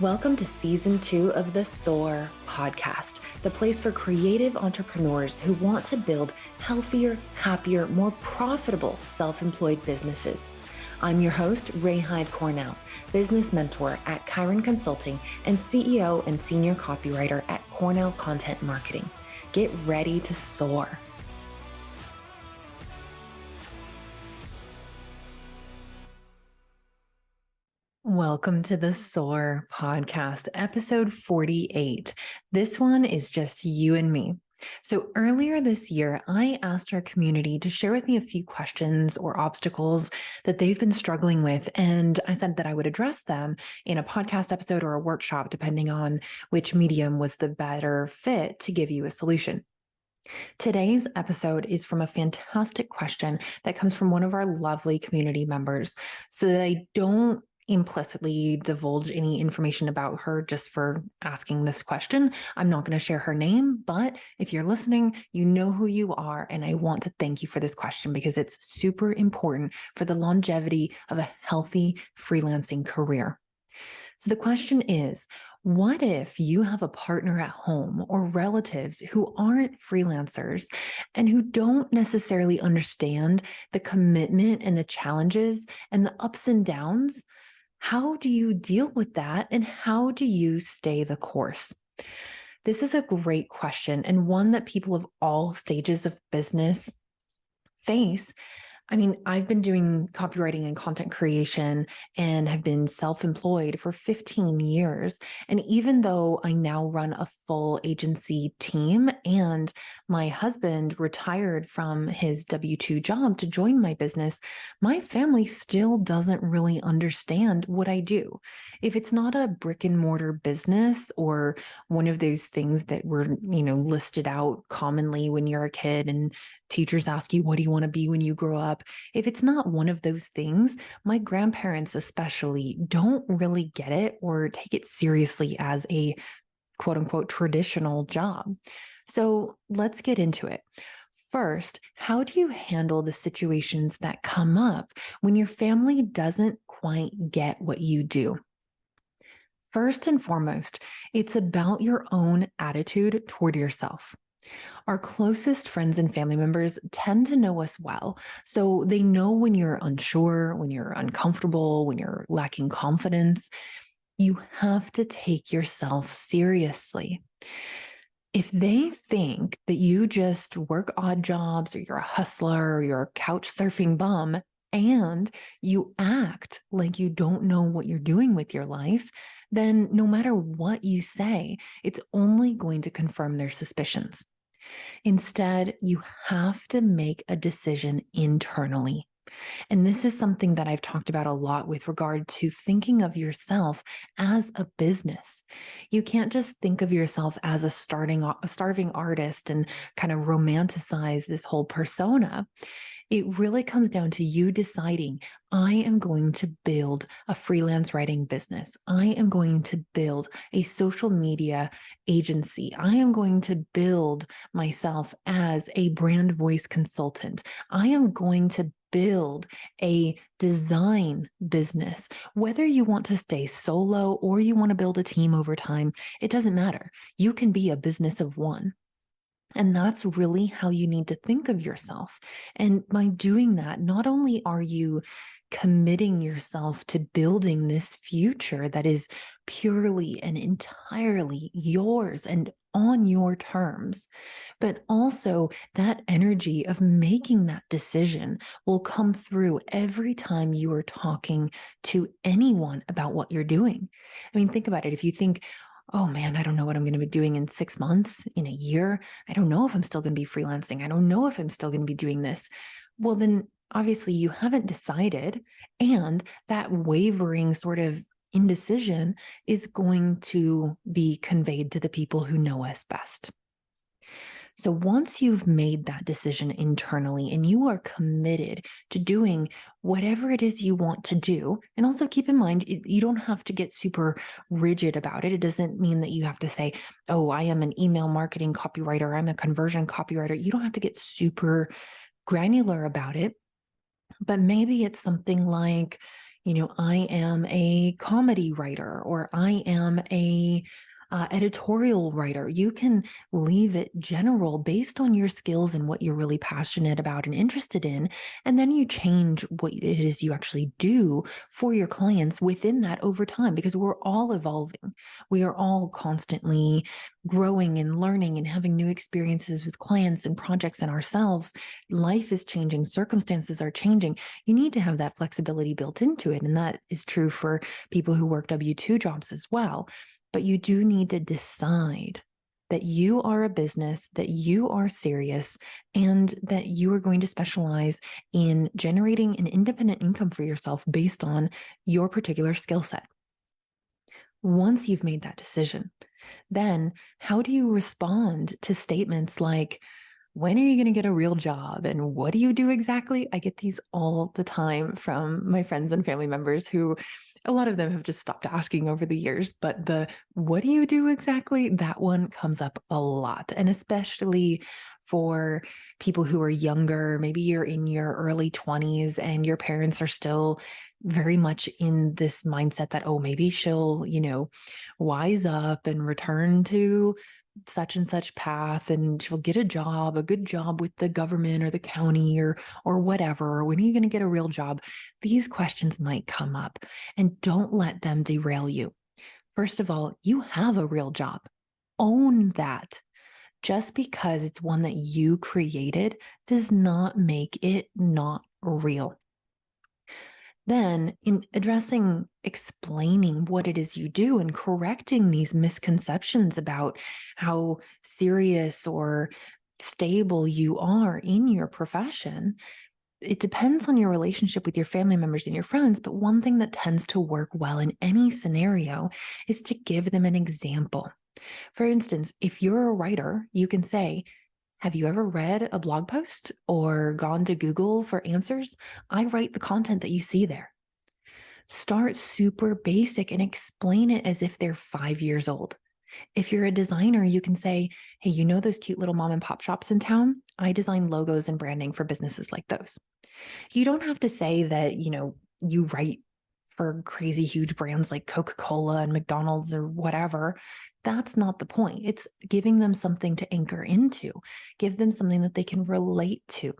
Welcome to Season 2 of the SOAR podcast, the place for creative entrepreneurs who want to build healthier, happier, more profitable self-employed businesses. I'm your host, Rai Hyde Cornell, business mentor at Chiron Consulting and CEO and senior copywriter at Cornell Content Marketing. Get ready to soar. Welcome to the SOAR podcast, episode 48. This one is just you and me. So earlier this year, I asked our community to share with me a few questions or obstacles that they've been struggling with. And I said that I would address them in a podcast episode or a workshop, depending on which medium was the better fit to give you a solution. Today's episode is from a fantastic question that comes from one of our lovely community members, so that I don't implicitly divulge any information about her just for asking this question. I'm not going to share her name, but if you're listening, you know who you are. And I want to thank you for this question because it's super important for the longevity of a healthy freelancing career. So the question is, what if you have a partner at home or relatives who aren't freelancers and who don't necessarily understand the commitment and the challenges and the ups and downs? How do you deal with that, and how do you stay the course? This is a great question, and one that people of all stages of business face. I've been doing copywriting and content creation and have been self-employed for 15 years. And even though I now run a full agency team and my husband retired from his W-2 job to join my business, my family still doesn't really understand what I do. If it's not a brick and mortar business or one of those things that were, listed out commonly when you're a kid and teachers ask you, what do you want to be when you grow up? If it's not one of those things, my grandparents especially don't really get it or take it seriously as a quote unquote traditional job. So let's get into it. First, how do you handle the situations that come up when your family doesn't quite get what you do? First and foremost, it's about your own attitude toward yourself. Our closest friends and family members tend to know us well, so they know when you're unsure, when you're uncomfortable, when you're lacking confidence. You have to take yourself seriously. If they think that you just work odd jobs or you're a hustler or you're a couch surfing bum and you act like you don't know what you're doing with your life, then no matter what you say, it's only going to confirm their suspicions. Instead, you have to make a decision internally. And this is something that I've talked about a lot with regard to thinking of yourself as a business. You can't just think of yourself as a starving artist and kind of romanticize this whole persona. It really comes down to you deciding, I am going to build a freelance writing business. I am going to build a social media agency. I am going to build myself as a brand voice consultant. I am going to build a design business. Whether you want to stay solo or you want to build a team over time, it doesn't matter. You can be a business of one. And that's really how you need to think of yourself. And by doing that, not only are you committing yourself to building this future that is purely and entirely yours and on your terms, but also that energy of making that decision will come through every time you are talking to anyone about what you're doing. Think about it. If you think, oh man, I don't know what I'm going to be doing in 6 months, in a year. I don't know if I'm still going to be freelancing. I don't know if I'm still going to be doing this. Well, then obviously you haven't decided. And that wavering sort of indecision is going to be conveyed to the people who know us best. So once you've made that decision internally and you are committed to doing whatever it is you want to do, and also keep in mind, you don't have to get super rigid about it. It doesn't mean that you have to say, oh, I am an email marketing copywriter, I'm a conversion copywriter. You don't have to get super granular about it, but maybe it's something like, I am a comedy writer, or I am a editorial writer. You can leave it general based on your skills and what you're really passionate about and interested in. And then you change what it is you actually do for your clients within that over time, because we're all evolving. We are all constantly growing and learning and having new experiences with clients and projects and ourselves. Life is changing, circumstances are changing. You need to have that flexibility built into it. And that is true for people who work W-2 jobs as well. But you do need to decide that you are a business, that you are serious, and that you are going to specialize in generating an independent income for yourself based on your particular skill set. Once you've made that decision, then how do you respond to statements like, when are you going to get a real job? And what do you do exactly? I get these all the time from my friends and family members who, a lot of them have just stopped asking over the years, but the what do you do exactly? That one comes up a lot. And especially for people who are younger, maybe you're in your early 20s and your parents are still very much in this mindset that, oh, maybe she'll, wise up and return to such and such path, and she'll get a job, a good job with the government or the county or whatever. Or when are you going to get a real job? These questions might come up, and don't let them derail you. First of all, you have a real job. Own that. Just because it's one that you created does not make it not real. Then, in explaining what it is you do and correcting these misconceptions about how serious or stable you are in your profession, it depends on your relationship with your family members and your friends. But one thing that tends to work well in any scenario is to give them an example. For instance, if you're a writer, you can say, have you ever read a blog post or gone to Google for answers? I write the content that you see there. Start super basic and explain it as if they're 5 years old. If you're a designer, you can say, hey, those cute little mom and pop shops in town? I design logos and branding for businesses like those. You don't have to say that, you write for crazy huge brands like Coca-Cola and McDonald's or whatever. That's not the point. It's giving them something to anchor into, give them something that they can relate to.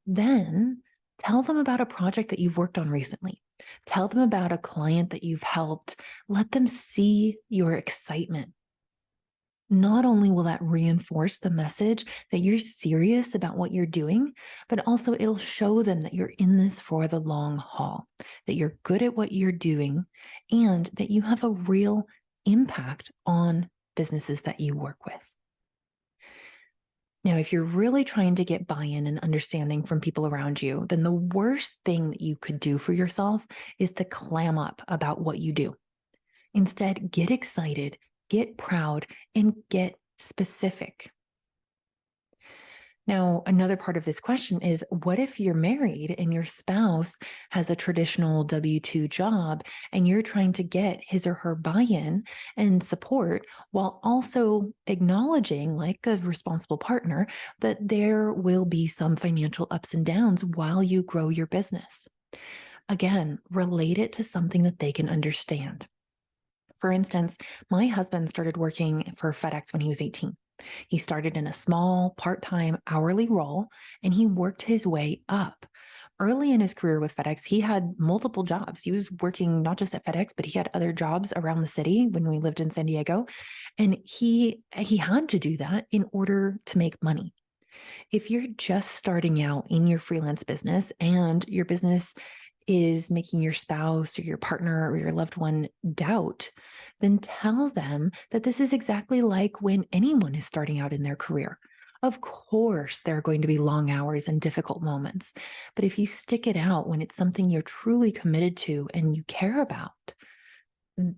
Then tell them about a project that you've worked on recently. Tell them about a client that you've helped. Let them see your excitement. Not only will that reinforce the message that you're serious about what you're doing, but also it'll show them that you're in this for the long haul, that you're good at what you're doing, and that you have a real impact on businesses that you work with. Now, if you're really trying to get buy-in and understanding from people around you, then the worst thing that you could do for yourself is to clam up about what you do. Instead, get excited, get proud, and get specific. Now, another part of this question is, what if you're married and your spouse has a traditional W-2 job and you're trying to get his or her buy-in and support while also acknowledging, like a responsible partner, that there will be some financial ups and downs while you grow your business? Again, relate it to something that they can understand. For instance, my husband started working for FedEx when he was 18. He started in a small, part-time, hourly role, and he worked his way up. Early in his career with FedEx, he had multiple jobs. He was working not just at FedEx, but he had other jobs around the city when we lived in San Diego. And he had to do that in order to make money. If you're just starting out in your freelance business and your business is making your spouse or your partner or your loved one doubt, then tell them that this is exactly like when anyone is starting out in their career. Of course, there are going to be long hours and difficult moments, but if you stick it out when it's something you're truly committed to and you care about,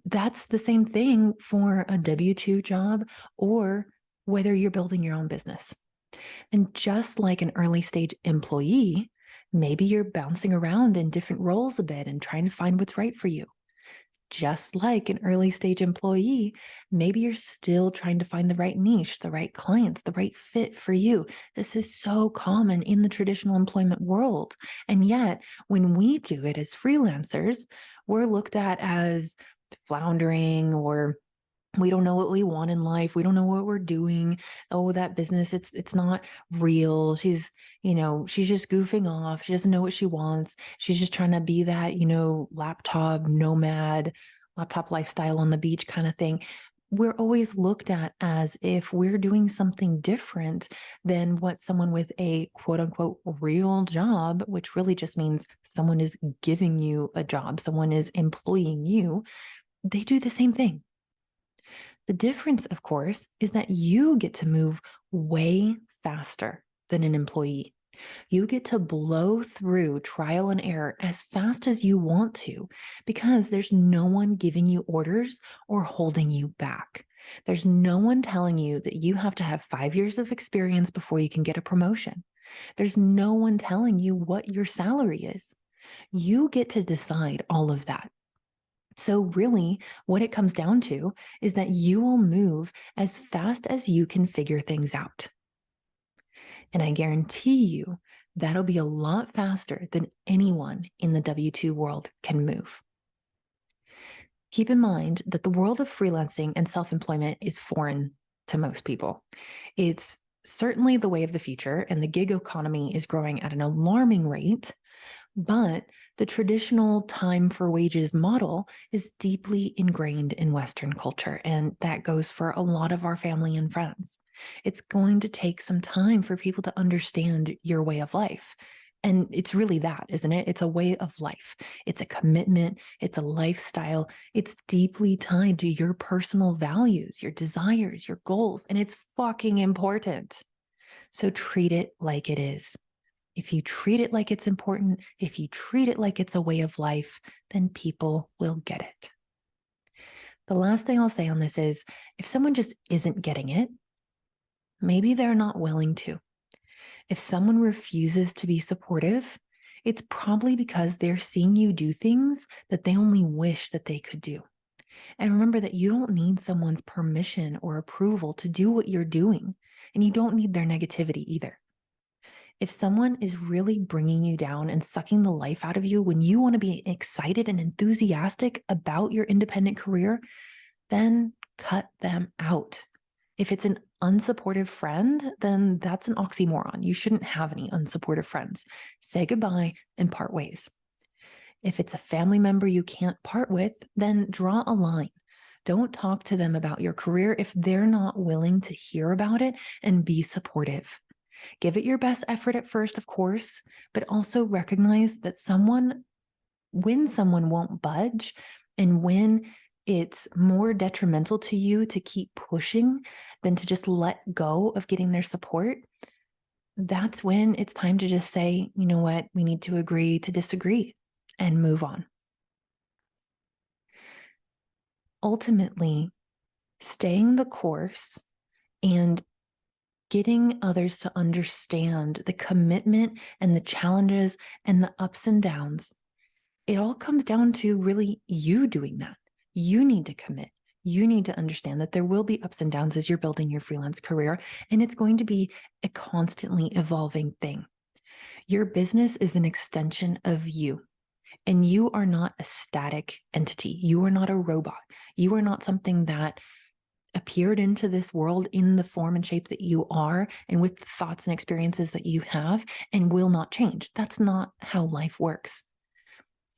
that's the same thing for a W-2 job or whether you're building your own business. And just like an early stage employee, maybe you're bouncing around in different roles a bit and trying to find what's right for you. just like an early stage employee, maybe you're still trying to find the right niche, the right clients, the right fit for you. This is so common in the traditional employment world. And yet, when we do it as freelancers, we're looked at as floundering, or we don't know what we want in life. We don't know what we're doing. Oh, that business, it's not real. She's just goofing off. She doesn't know what she wants. She's just trying to be that, laptop nomad, laptop lifestyle on the beach kind of thing. We're always looked at as if we're doing something different than what someone with a quote unquote real job, which really just means someone is giving you a job, someone is employing you. They do the same thing. The difference, of course, is that you get to move way faster than an employee. You get to blow through trial and error as fast as you want to, because there's no one giving you orders or holding you back. There's no one telling you that you have to have 5 years of experience before you can get a promotion. There's no one telling you what your salary is. You get to decide all of that. So really, what it comes down to is that you will move as fast as you can figure things out. And I guarantee you that'll be a lot faster than anyone in the W-2 world can move. Keep in mind that the world of freelancing and self-employment is foreign to most people. It's certainly the way of the future, and the gig economy is growing at an alarming rate. But the traditional time for wages model is deeply ingrained in Western culture, and that goes for a lot of our family and friends. It's going to take some time for people to understand your way of life. And it's really that, isn't it? It's a way of life. It's a commitment. It's a lifestyle. It's deeply tied to your personal values, your desires, your goals, and it's fucking important. So treat it like it is. If you treat it like it's important, if you treat it like it's a way of life, then people will get it. The last thing I'll say on this is, if someone just isn't getting it, maybe they're not willing to. If someone refuses to be supportive, it's probably because they're seeing you do things that they only wish that they could do. And remember that you don't need someone's permission or approval to do what you're doing, and you don't need their negativity either. If someone is really bringing you down and sucking the life out of you when you want to be excited and enthusiastic about your independent career, then cut them out. If it's an unsupportive friend, then that's an oxymoron. You shouldn't have any unsupportive friends. Say goodbye and part ways. If it's a family member you can't part with, then draw a line. Don't talk to them about your career if they're not willing to hear about it and be supportive. Give it your best effort at first, of course, but also recognize that when someone won't budge, and when it's more detrimental to you to keep pushing than to just let go of getting their support, that's when it's time to just say, you know what, we need to agree to disagree and move on. Ultimately, staying the course and getting others to understand the commitment and the challenges and the ups and downs, it all comes down to really you doing that. You need to commit. You need to understand that there will be ups and downs as you're building your freelance career, and it's going to be a constantly evolving thing. Your business is an extension of you, and you are not a static entity. You are not a robot. You are not something that appeared into this world in the form and shape that you are, and with the thoughts and experiences that you have, and will not change. That's not how life works.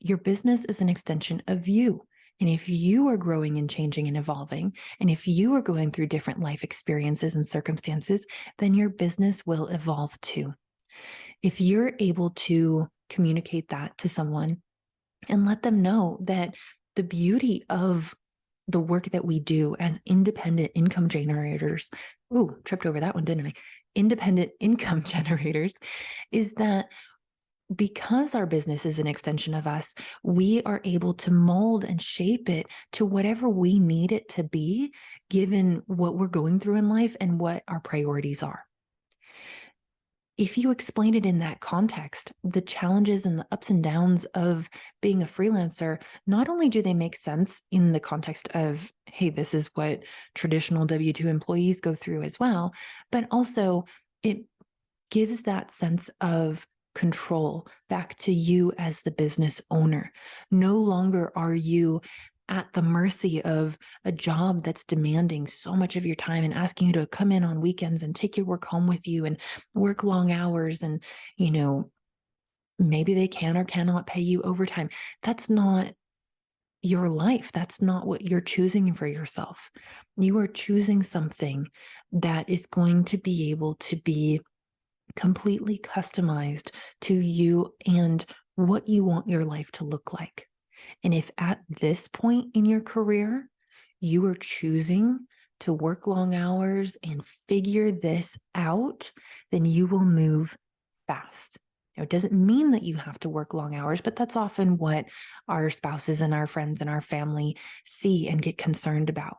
Your business is an extension of you. And if you are growing and changing and evolving, and if you are going through different life experiences and circumstances, then your business will evolve too. If you're able to communicate that to someone and let them know that the beauty of the work that we do as independent income generators, tripped over that one, didn't I? Independent income generators, is that because our business is an extension of us, we are able to mold and shape it to whatever we need it to be, given what we're going through in life and what our priorities are. if you explain it in that context, the challenges and the ups and downs of being a freelancer, not only do they make sense in the context of, hey, this is what traditional W-2 employees go through as well, but also it gives that sense of control back to you as the business owner. No longer are you at the mercy of a job that's demanding so much of your time and asking you to come in on weekends and take your work home with you and work long hours. And, maybe they can or cannot pay you overtime. That's not your life. That's not what you're choosing for yourself. You are choosing something that is going to be able to be completely customized to you and what you want your life to look like. And if at this point in your career, you are choosing to work long hours and figure this out, then you will move fast. Now, it doesn't mean that you have to work long hours, but that's often what our spouses and our friends and our family see and get concerned about.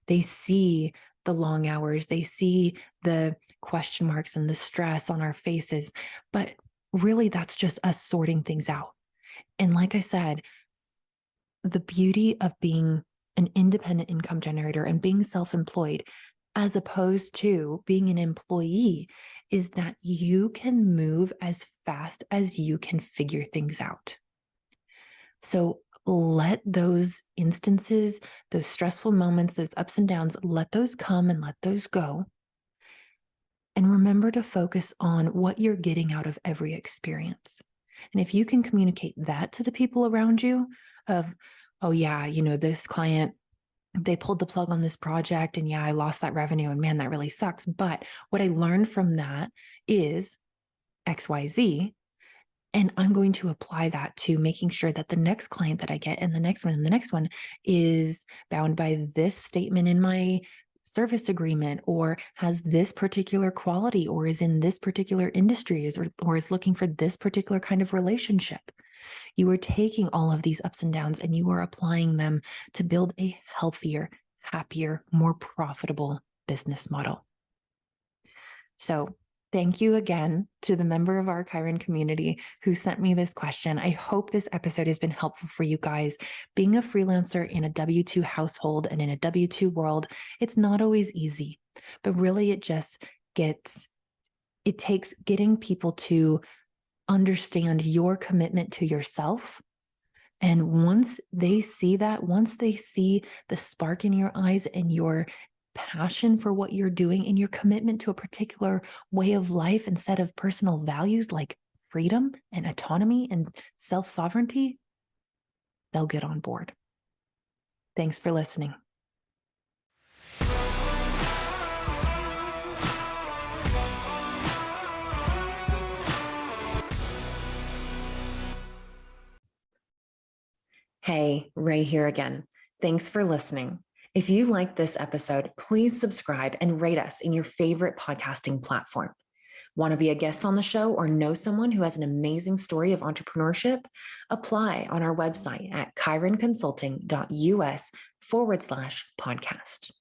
They see the long hours, they see the question marks and the stress on our faces, but really that's just us sorting things out. And like I said, the beauty of being an independent income generator and being self-employed, as opposed to being an employee, is that you can move as fast as you can figure things out. So let those instances, those stressful moments, those ups and downs, let those come and let those go. And remember to focus on what you're getting out of every experience. And if you can communicate that to the people around you of, oh yeah, this client, they pulled the plug on this project and yeah, I lost that revenue and man, that really sucks. But what I learned from that is XYZ. And I'm going to apply that to making sure that the next client that I get and the next one and the next one is bound by this statement in my service agreement, or has this particular quality, or is in this particular industry, or is looking for this particular kind of relationship. You are taking all of these ups and downs and you are applying them to build a healthier, happier, more profitable business model. So thank you again to the member of our Chiron community who sent me this question. I hope this episode has been helpful for you guys. Being a freelancer in a W-2 household and in a W-2 world, it's not always easy, but really it takes getting people to understand your commitment to yourself. And once they see that, once they see the spark in your eyes and your passion for what you're doing and your commitment to a particular way of life and set of personal values like freedom and autonomy and self-sovereignty, they'll get on board. Thanks for listening. Hey, Rai here again. Thanks for listening. If you liked this episode, please subscribe and rate us in your favorite podcasting platform. Want to be a guest on the show or know someone who has an amazing story of entrepreneurship? Apply on our website at chironconsulting.us/podcast.